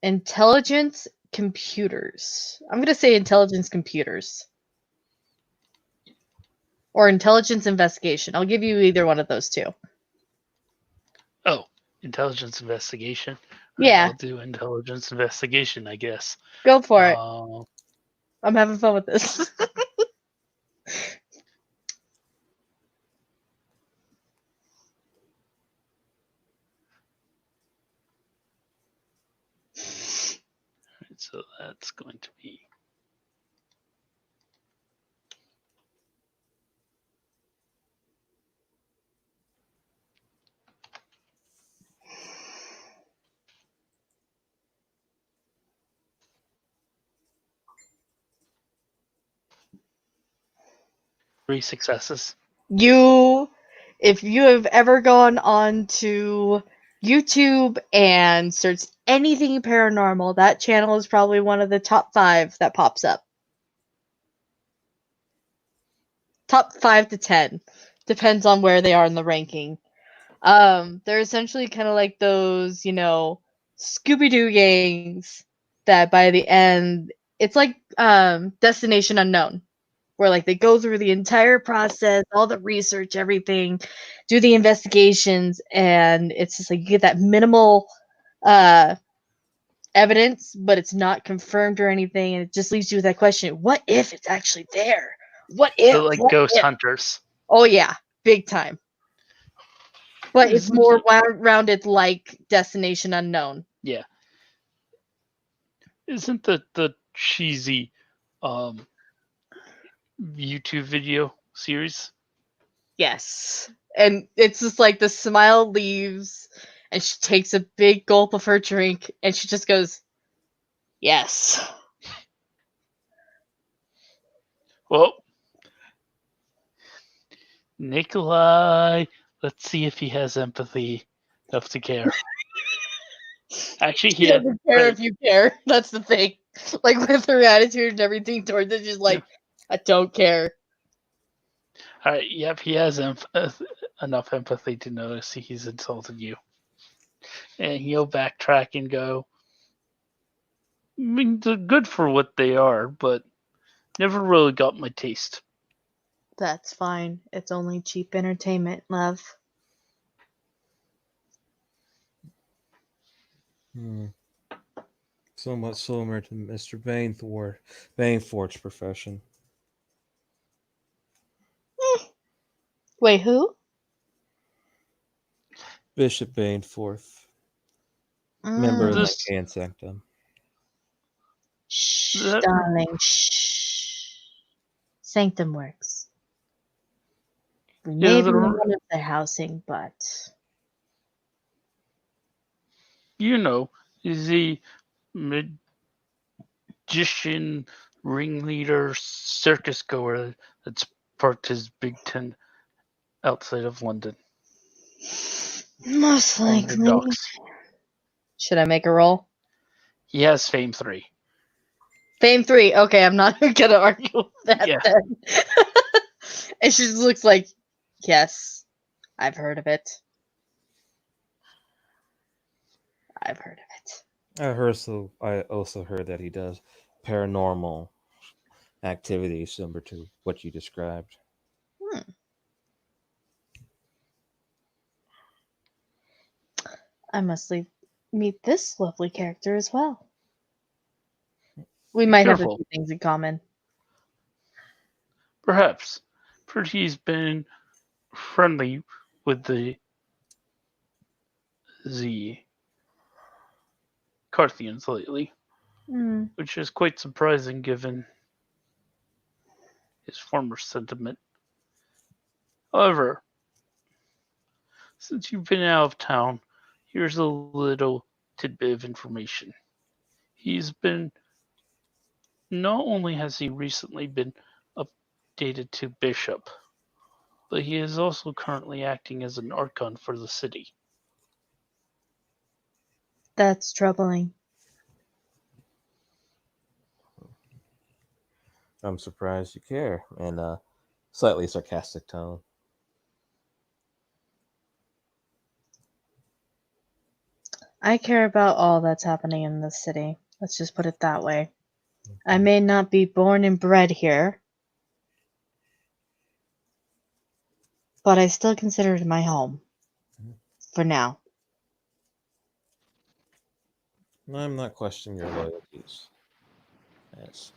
intelligence computers. I'm gonna say intelligence computers. Or intelligence investigation. I'll give you either one of those two. Oh, intelligence investigation. Yeah. I'll do intelligence investigation, I guess. Go for it. Uh, I'm having fun with this. so that's going to be three successes. If you have ever gone on to YouTube and searched anything paranormal, that channel is probably one of the top 5 that pops up. Top 5 to 10. Depends on where they are in the ranking. They're essentially kind of like those, Scooby-Doo gangs that by the end, it's like Destination Unknown, where like they go through the entire process, all the research, everything, do the investigations, and it's just like you get that minimal evidence, but it's not confirmed or anything, and it just leaves you with that question: what if it's actually there? What if? So like What Ghost if? Hunters. Oh yeah, big time. But it's Isn't more it- rounded like Destination Unknown. Yeah. Isn't the cheesy YouTube video series? Yes. And it's just like the smile leaves, and she takes a big gulp of her drink, and she just goes, yes. Well, Nikolai, let's see if he has empathy enough to care. Actually, She doesn't care if you care. That's the thing. Like with her attitude and everything towards it, she's like, I don't care. All right, yep, he has enough empathy to notice he's insulted you. And he'll backtrack and go, I mean, they're good for what they are, but never really got my taste. That's fine. It's only cheap entertainment, love. Somewhat similar to Mr. Bainforth's profession. Wait, who? Bishop Bainforth, member of This- Nicaean Sanctum. Shh, That- darling, shh. Sanctum works. We may be the- one of the housing, but You know, is the magician, ringleader, circus goer that's parked his big tent outside of London. most on the likely. docks. Should I make a roll? He has Fame 3. Fame 3. Okay, I'm not gonna argue with that Yeah. then. And she just looks like, yes, I've heard of it. I've heard of it. I also heard that he does paranormal activities similar to what you described. I must meet this lovely character as well. We might have a Careful. few things in common. Perhaps. For he's been friendly with the Carthians lately, which is quite surprising given his former sentiment. However, since you've been out of town, here's a little tidbit of information. He's been, not only has he recently been updated to Bishop, but he is also currently acting as an Archon for the city. That's troubling. I'm surprised you care. In a slightly sarcastic tone. I care about all that's happening in this city. Let's just put it that way. I may not be born and bred here, but I still consider it my home. For now. I'm not questioning your loyalties. Yes.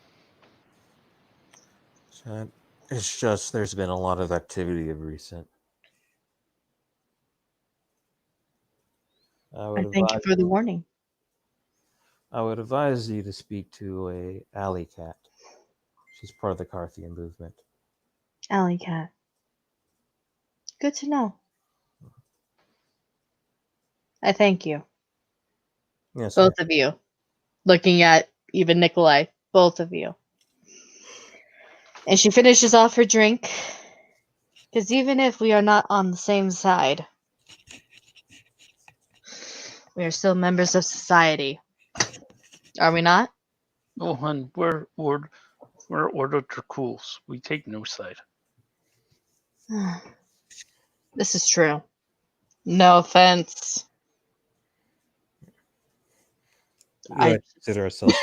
It's just there's been a lot of activity of recent. I I would thank you advise for the warning. you to speak to a alley cat. She's part of the Carthian movement. Alley cat. Good to know. I thank you. Yes, Both of you. Looking at even Nikolai. Both of you. And she finishes off her drink. Because even if we are not on the same side, we are still members of society. Are we not? Oh, hun, we're Order Draculs. We take no side. This is true. No offense. I consider ourselves.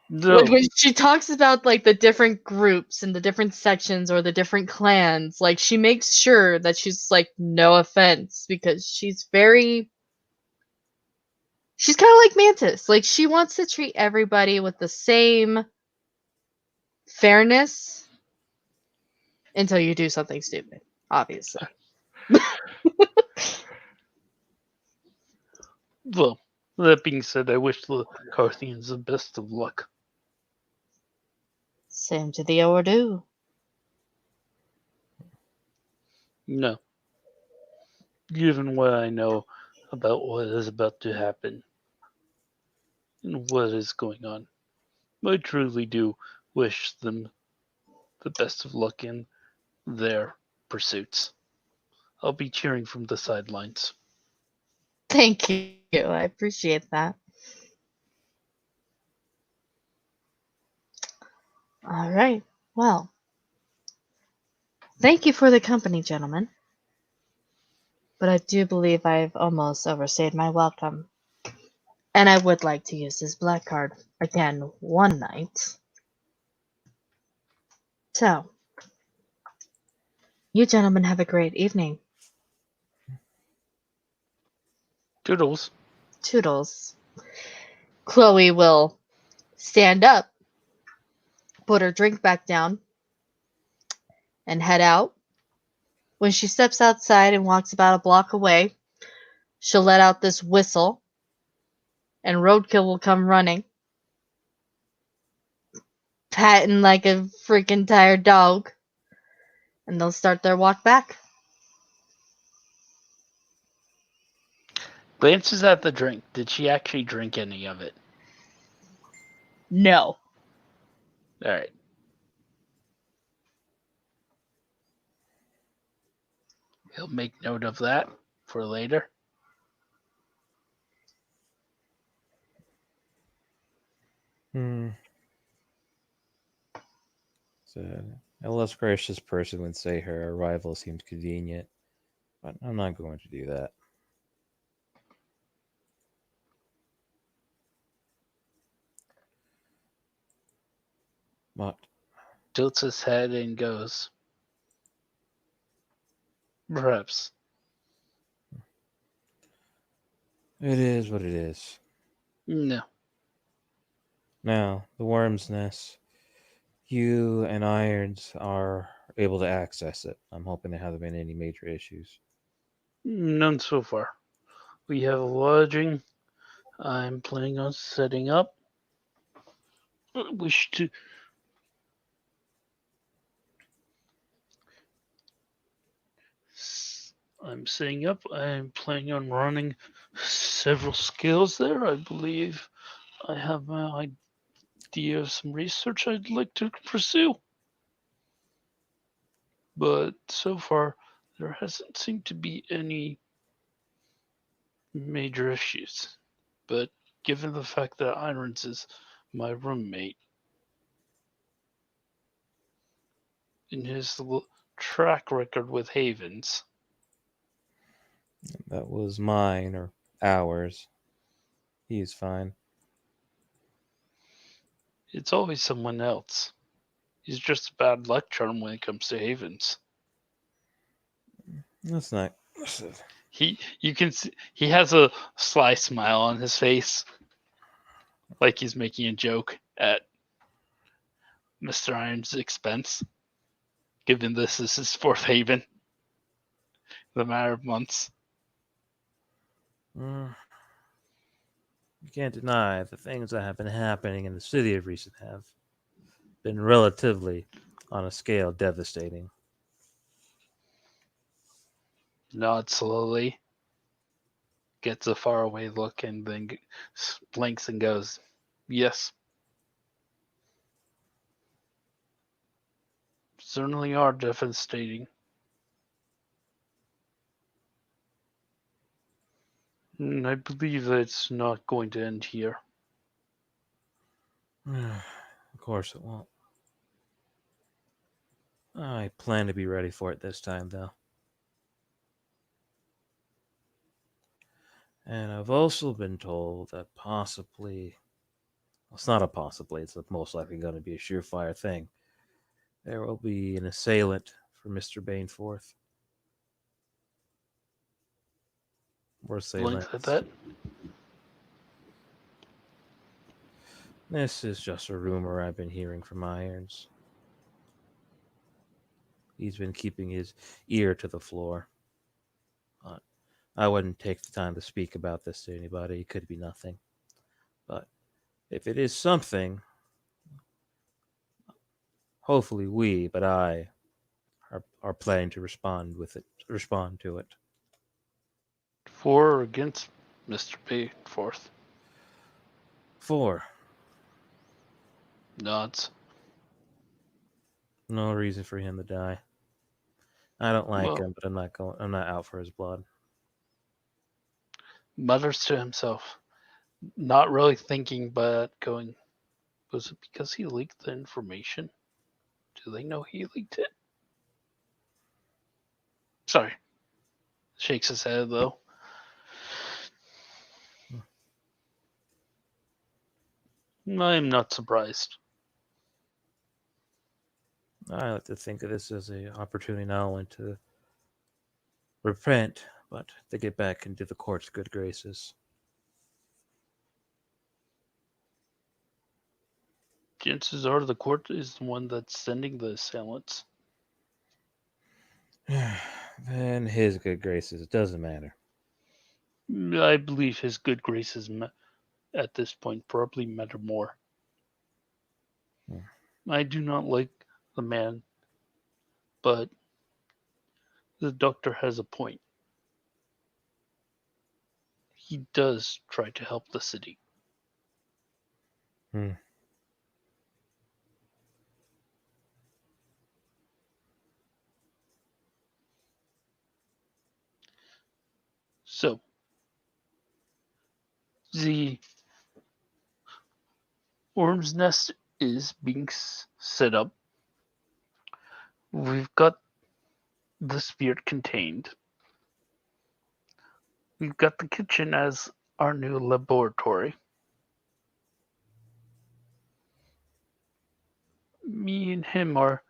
No, When she talks about like the different groups and the different sections or the different clans, like she makes sure that she's like no offense because she's kind of like Mantis. Like she wants to treat everybody with the same fairness until you do something stupid, obviously. well, that being said, I wish the Carthians the best of luck. Same to the Ordu. No. Given what I know about what is about to happen and what is going on, I truly do wish them the best of luck in their pursuits. I'll be cheering from the sidelines. Thank you. I appreciate that. All right. Well, thank you for the company, gentlemen. But I do believe I've almost overstayed my welcome. And I would like to use this black card again one night. So, you gentlemen have a great evening. Toodles. Toodles. Chloe will stand up, put her drink back down, and head out. When she steps outside and walks about a block away, she'll let out this whistle, and Roadkill will come running, patting like a freaking tired dog, and they'll start their walk back. Glances at the drink. Did she actually drink any of it? No. Alright. He'll make note of that for later. So, a less gracious person would say her arrival seems convenient, but I'm not going to do that. But Tilts his head and goes, perhaps. it is what it is. No. Now, the worm's nest. You and Irons are able to access it. I'm hoping there haven't been any major issues. None so far. We have a lodging I'm planning on setting up. Wish to I'm setting up. I'm planning on running several skills there. I believe I have my idea of some research I'd like to pursue. But so far, there hasn't seemed to be any major issues. But given the fact that Irons is my roommate, in his track record with Havens, That was mine or ours. He's fine. it's always someone else. He's just a bad luck charm when it comes to Havens. That's not. You can see he has a sly smile on his face, like he's making a joke at Mr. Irons' expense, given this is his fourth Haven in a matter of months. You can't deny the things that have been happening in the city of recent have been relatively, on a scale, devastating. Nods slowly, gets a faraway look, and then blinks and goes, "Yes. Certainly are devastating. And I believe that it's not going to end here." Of course it won't. I plan to be ready for it this time, though. And I've also been told that possibly, well, it's not a possibly, it's most likely going to be a surefire thing. There will be an assailant for Mr. Baneforth. Or Blinks assailants. at that. This is just a rumor I've been hearing from Irons. He's been keeping his ear to the floor. But I wouldn't take the time to speak about this to anybody. It could be nothing. But if it is something, hopefully we, but I, are planning to respond to it. For or against Mr. Bayforth? 4. Nods. No reason for him to die. I don't like Well, him, but I'm not out for his blood. mutters to himself, not really thinking, but going, was it because he leaked the information? Do they know he leaked it? Sorry. Shakes his head, though. I'm not surprised. I like to think of this as an opportunity not only to repent, but to get back into the court's good graces. Chances are the court is the one that's sending the assailants. And his good graces, it doesn't matter. I believe his good graces at this point probably matter more. I do not like the man, but the doctor has a point. He does try to help the city. So, the Worm's Nest is being set up. We've got the spirit contained. We've got the kitchen as our new laboratory. Me and him are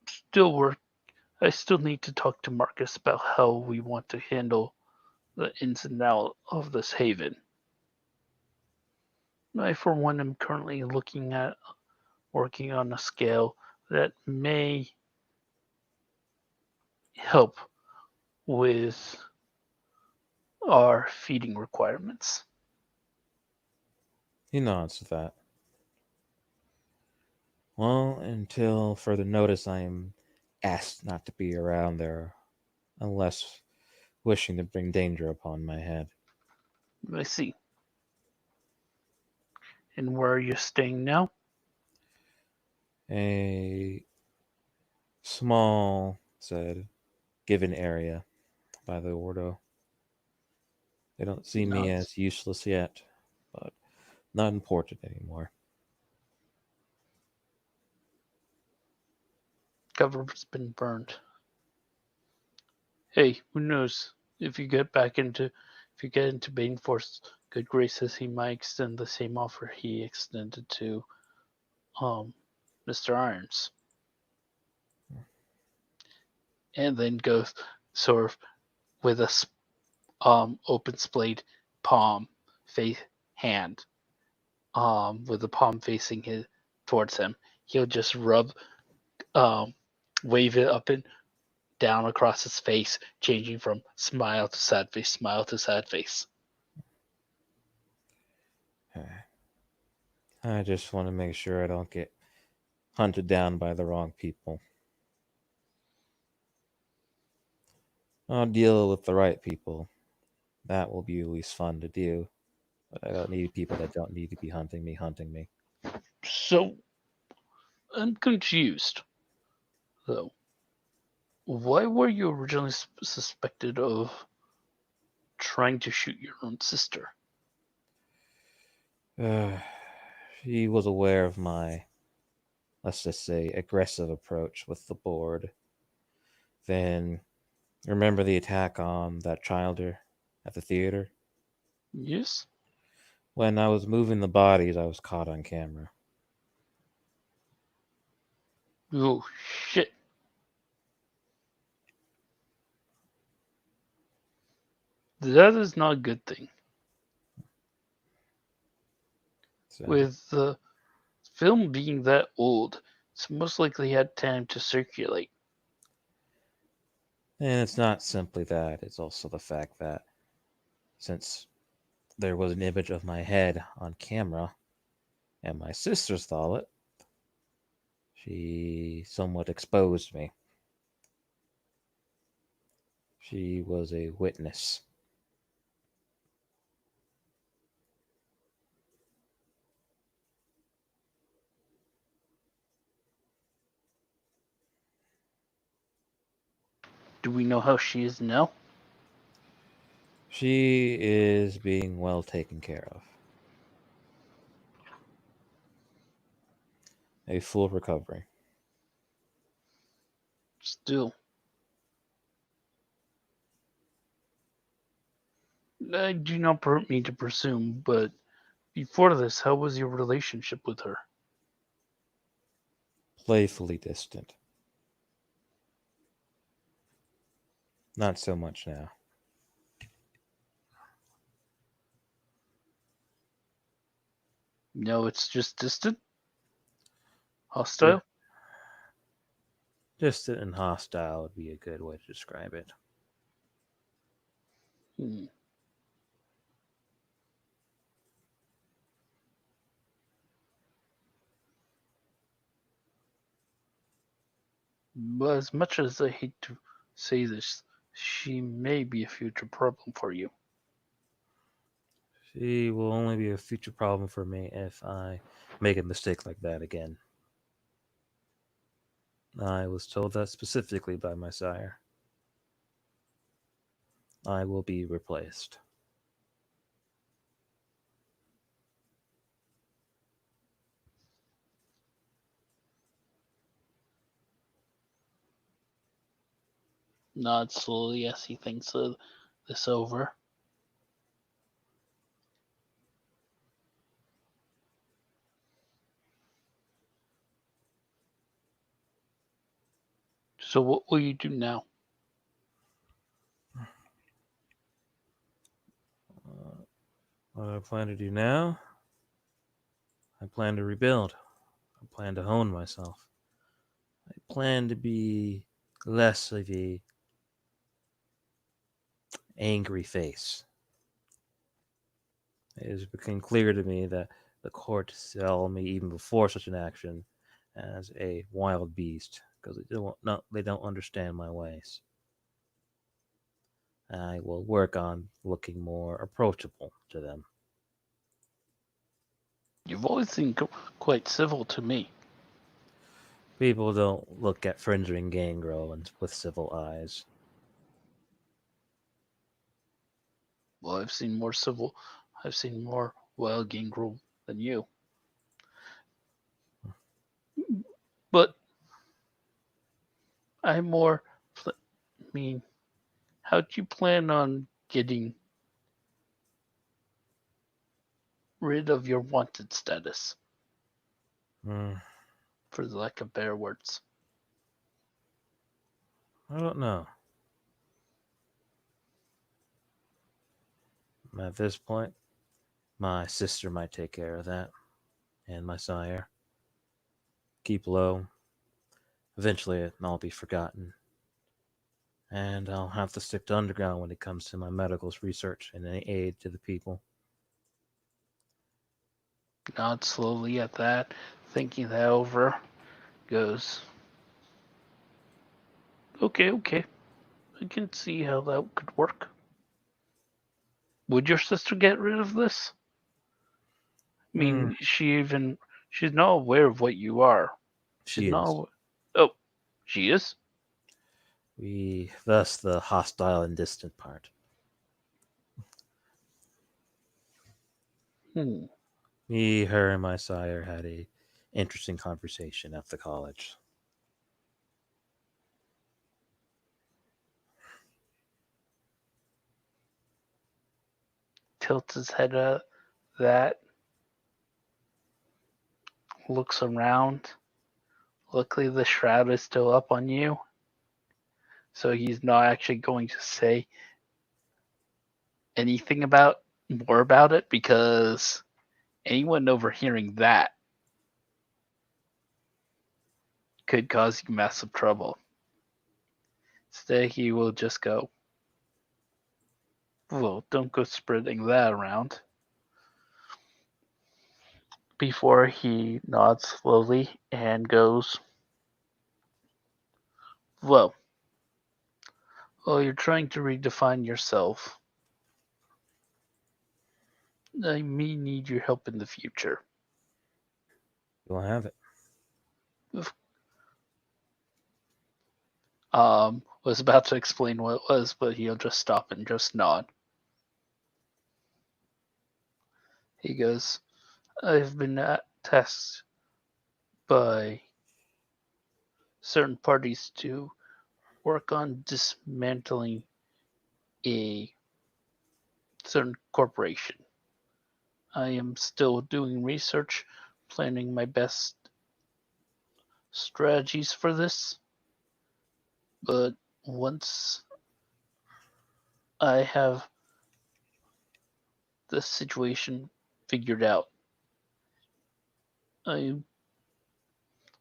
still work. I still need to talk to Marcus about how we want to handle the ins and outs of this haven. I, for one, am currently working on a scale that may help with our feeding requirements. He nods to that. Well, until further notice, I am asked not to be around there unless wishing to bring danger upon my head. I see. And where are you staying now? A small, said, given area by the Ordo. They don't see me Not- as useless yet, but not important anymore. Government's been burned. Hey, who knows? If you get into Baneforth's good graces, he might extend the same offer he extended to Mr. Irons. And then goes sort of with a open splayed palm face hand with the palm facing towards him. He'll just wave it up and down across his face, changing from smile to sad face, smile to sad face. I just want to make sure I don't get hunted down by the wrong people. I'll deal with the right people. That will be at least fun to do. But I don't need people that don't need to be hunting me. So, I'm confused, though. Why were you originally suspected of trying to shoot your own sister? She was aware of my, let's just say, aggressive approach with the board. Then, remember the attack on that childer at the theater? Yes? When I was moving the bodies, I was caught on camera. Oh, shit. That is not a good thing. So, With the film being that old, it's most likely had time to circulate. and it's not simply that, it's also the fact that since there was an image of my head on camera and my sister saw it, she somewhat exposed me. She was a witness. Do we know how she is now? She is being well taken care of. A full recovery. Still. I do not mean to presume, but before this, how was your relationship with her? Playfully distant. Not so much now. No, it's just distant? Hostile? Distant and hostile would be a good way to describe it. Hmm. But as much as I hate to say this, she may be a future problem for you. She will only be a future problem for me if I make a mistake like that again. I was told that specifically by my sire. I will be replaced. Nods slowly as he thinks this over. So what will you do now? What I plan to do now? I plan to rebuild. I plan to hone myself. I plan to be less of a angry face. It has become clear to me that the court saw me even before such an action as a wild beast because they don't understand my ways. I will work on looking more approachable to them. You've always seemed quite civil to me. People don't look at Fringing Gangrel with civil eyes. Well, I've seen more wild gangrel than you. But I mean, how do you plan on getting rid of your wanted status, Hmm, for the lack of better words? I don't know. At this point, my sister might take care of that, and my sire. Keep low. Eventually, it'll all be forgotten. And I'll have to stick to underground when it comes to my medical research and any aid to the people. Nods slowly at that, thinking that over, goes, okay. I can see how that could work. Would your sister get rid of this? I mean, she's not aware of what you are. She's She is. not. Oh, she is? Thus the hostile and distant part. Hmm. Her, and my sire had a interesting conversation at the college. Tilts his head at that, looks around. Luckily, the shroud is still up on you, so he's not actually going to say anything more about it, because anyone overhearing that could cause you massive trouble. Instead, he will just go, well, don't go spreading that around. Before he nods slowly and goes, well, you're trying to redefine yourself. I may need your help in the future. You'll have it. Was about to explain what it was, but he'll just stop and just nod. He goes, I've been tasked by certain parties to work on dismantling a certain corporation. I am still doing research, planning my best strategies for this, but once I have the situation figured out, I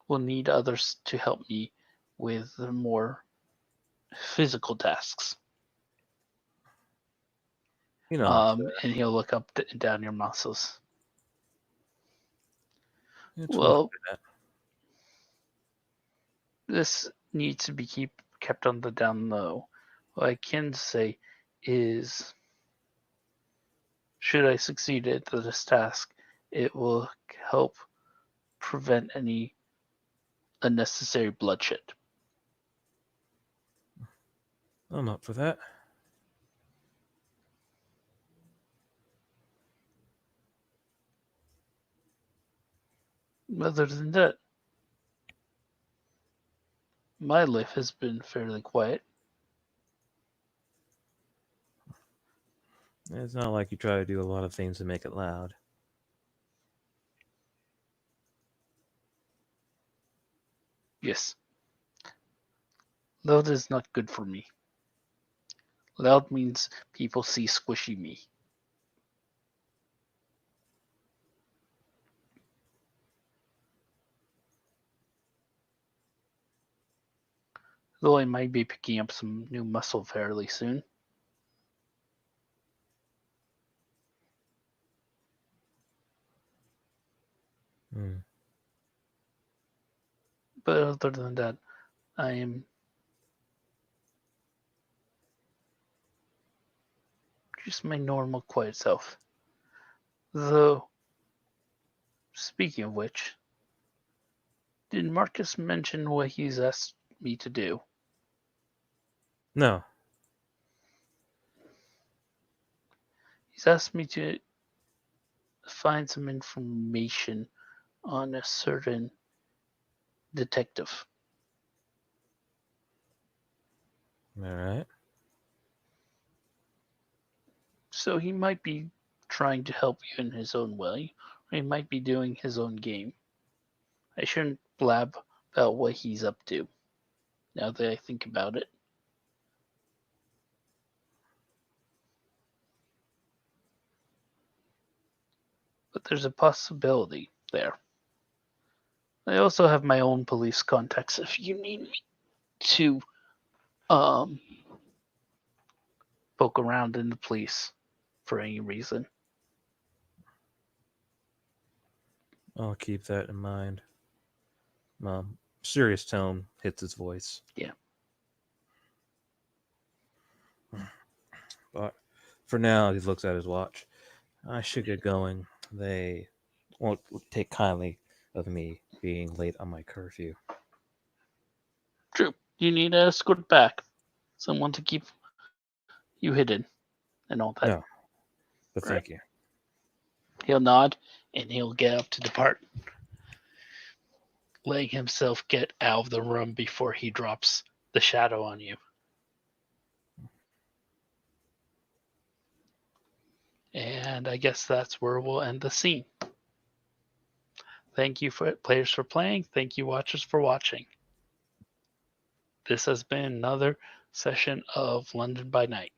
will need others to help me with the more physical tasks. You know, And he'll look up and down your muscles. it's Well, this needs to be kept on the down low. What I can say is, should I succeed at this task, it will help prevent any unnecessary bloodshed. I'm up for that. Other than that, my life has been fairly quiet. It's not like you try to do a lot of things to make it loud. Yes. Loud is not good for me. Loud means people see squishy me. Though I might be picking up some new muscle fairly soon. Hmm. But other than that, I am just my normal quiet self. Though, speaking of which, did Marcus mention what he's asked me to do? No. He's asked me to find some information on a certain detective. All right. So he might be trying to help you in his own way, or he might be doing his own game. I shouldn't blab about what he's up to, now that I think about it. But there's a possibility there. I also have my own police contacts if you need me to poke around in the police for any reason. I'll keep that in mind. Serious tone hits his voice. Yeah. But for now, he looks at his watch. I should get going. They won't take kindly of me being late on my curfew. True. You need to escort back. Someone to keep you hidden and all that. No, but Right. thank you. He'll nod and he'll get up to depart, letting himself get out of the room before he drops the shadow on you. And I guess that's where we'll end the scene. Thank you for players for playing. Thank you watchers for watching. This has been another session of London by Night.